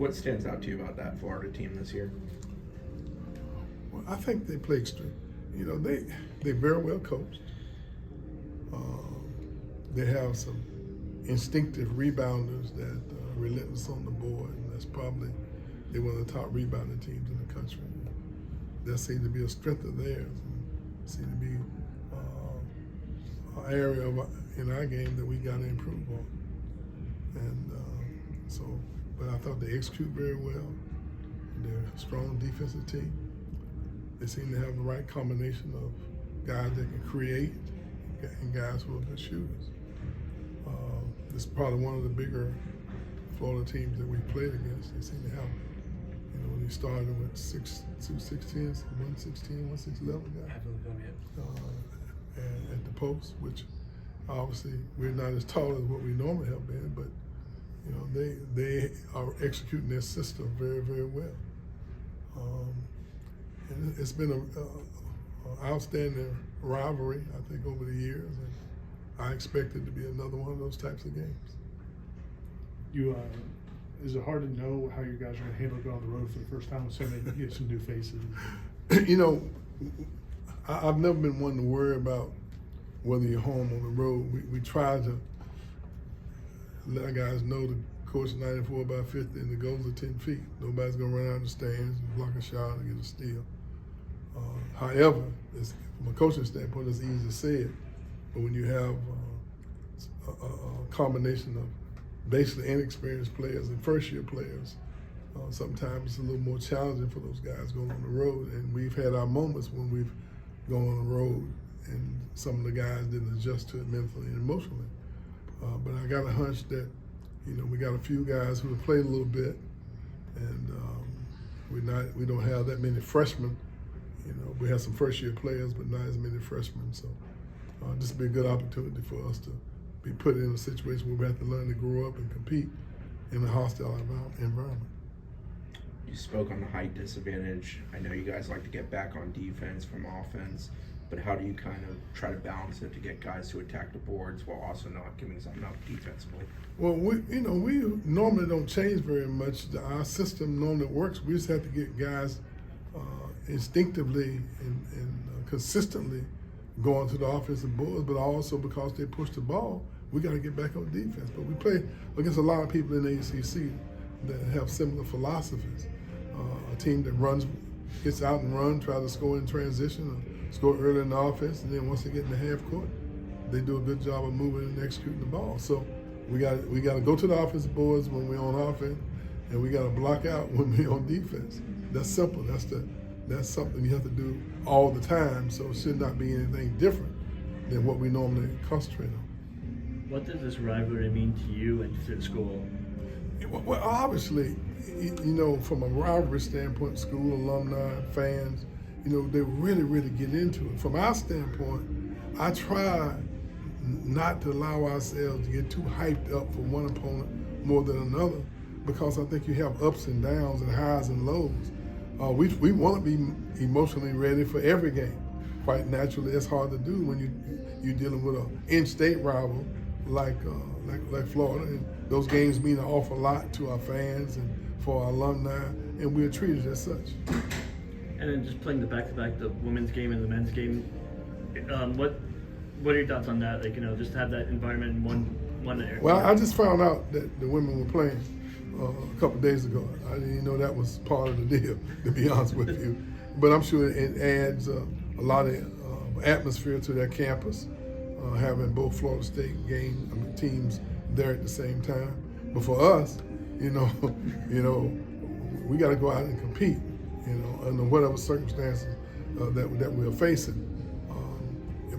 What stands out to you about that Florida team this year? Well, I think they play extreme. You know, they're very well coached. They have some instinctive rebounders that are relentless on the board, and that's probably they're one of the top rebounding teams in the country. That seems to be a strength of theirs, and seems to be an area in our game that we got to improve on. And but I thought they execute very well. They're a strong defensive team. They seem to have the right combination of guys that can create and guys who are good shooters. This is probably one of the bigger Florida teams that we played against. They seem to have, you know, when they started with 2-6-10s, 1-6-10, 1-6-11 guys. And at the post, which obviously we're not as tall as what we normally have been, but you know, they are executing their system very, very well. And it's been an outstanding rivalry, I think, over the years, and I expect it to be another one of those types of games. Is it hard to know how you guys are going to handle going on the road for the first time with so many, you know, some new faces? You know, I've never been one to worry about whether you're home on the road. We try to let our guys know the course 94 by 50 and the goals are 10 feet. Nobody's going to run out of the stands and block a shot or get a steal. However, from a coaching standpoint, it's easy to say it, but when you have a combination of basically inexperienced players and first-year players, sometimes it's a little more challenging for those guys going on the road. And we've had our moments when we've gone on the road and some of the guys didn't adjust to it mentally and emotionally. But I got a hunch that, you know, we got a few guys who have played a little bit, and we don't have that many freshmen. You know, we have some first-year players, but not as many freshmen. So this will be a good opportunity for us to be put in a situation where we have to learn to grow up and compete in a hostile environment. You spoke on the height disadvantage. I know you guys like to get back on defense from offense, but how do you kind of try to balance it to get guys to attack the boards while also not giving something up defensively? Well, we normally don't change very much. Our system normally works. We just have to get guys instinctively and consistently going to the offensive boards, but also because they push the ball, we got to get back on defense. But we play against a lot of people in the ACC that have similar philosophies. A team that gets out and runs, tries to score in transition, or score early in the offense, and then once they get in the half court, they do a good job of moving and executing the ball. So we got to go to the offensive boards when we're on offense, and we got to block out when we're on defense. That's simple. That's something you have to do all the time, so it should not be anything different than what we normally concentrate on. What does this rivalry mean to you and to the school? Well, obviously, you know, from a rivalry standpoint, school, alumni, fans, you know, they really, really get into it. From our standpoint, I try not to allow ourselves to get too hyped up for one opponent more than another, because I think you have ups and downs and highs and lows. We want to be emotionally ready for every game. Quite naturally, it's hard to do when you're dealing with an in-state rival like Florida. And those games mean an awful lot to our fans and for our alumni, and we're treated as such. And then just playing the back-to-back, the women's game and the men's game, what are your thoughts on that? Like, you know, just have that environment in one area. Well, I just found out that the women were playing a couple of days ago. I didn't even know that was part of the deal, to be honest with you. But I'm sure it adds a lot of atmosphere to their campus, having both Florida State teams there at the same time. But for us, you know, we got to go out and compete, you know, under whatever circumstances that we're facing.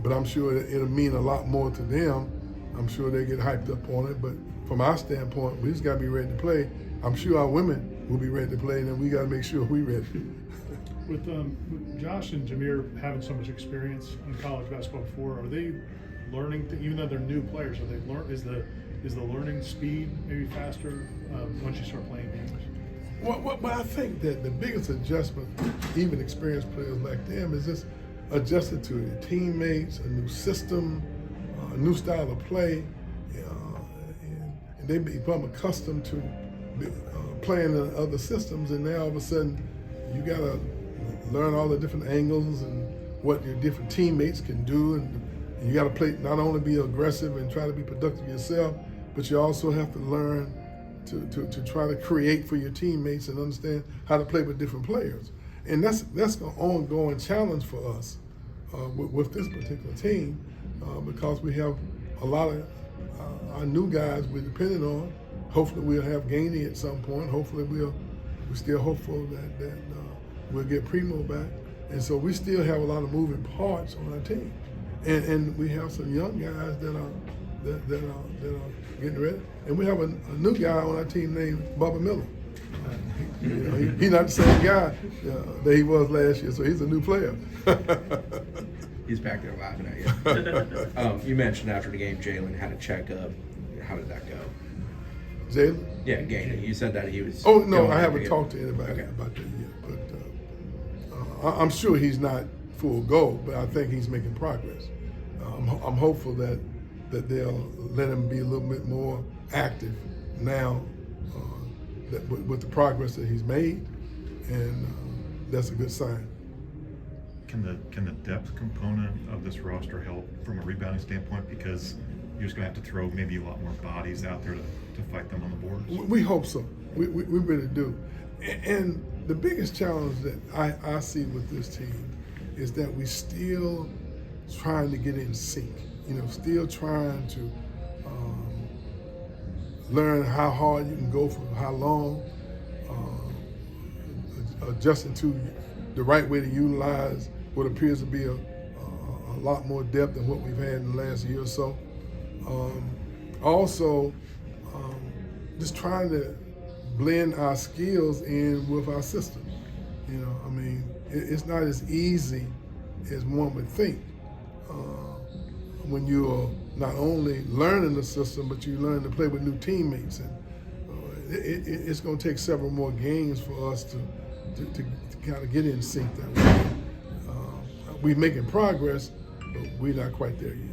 But I'm sure it'll mean a lot more to them. I'm sure they get hyped up on it. But from our standpoint, we just got to be ready to play. I'm sure our women will be ready to play, and then we got to make sure we're ready. With Josh and Jameer having so much experience in college basketball before, are they learning, even though they're new players, are they is the learning speed maybe faster once you start playing games? Well, I think that the biggest adjustment, even experienced players like them, is just adjusted to their teammates, a new system, a new style of play, and they become accustomed to playing in other systems, and now all of a sudden you got to learn all the different angles and what your different teammates can do, and you got to play, not only be aggressive and try to be productive yourself, but you also have to learn to try to create for your teammates and understand how to play with different players. And that's an ongoing challenge for us with this particular team because we have a lot of our new guys we're depending on. Hopefully we'll have Gainey at some point. Hopefully we're still hopeful that we'll get Primo back. And so we still have a lot of moving parts on our team. And we have some young guys that are getting ready. And we have a new guy on our team named Bubba Miller. He's not the same guy that he was last year, so he's a new player. He's back there laughing at you. You mentioned after the game Jalen had a checkup. How did that go? Jalen? Yeah, Gainey. You said that he was. Oh, no, going I haven't to talked to anybody about that yet. But I'm sure he's not full go, but I think he's making progress. I'm hopeful that they'll let him be a little bit more active now with the progress that he's made, and that's a good sign. Can the depth component of this roster help from a rebounding standpoint? Because you're just going to have to throw maybe a lot more bodies out there to fight them on the boards? We hope so. We really do. And the biggest challenge that I see with this team is that we still trying to get in sync. Still trying to learn how hard you can go for how long, adjusting to the right way to utilize what appears to be a lot more depth than what we've had in the last year or so. Also, just trying to blend our skills in with our system. It's not as easy as one would think. When you're not only learning the system, but you learn to play with new teammates, and it's going to take several more games for us to kind of get in sync that way. We're making progress, but we're not quite there yet.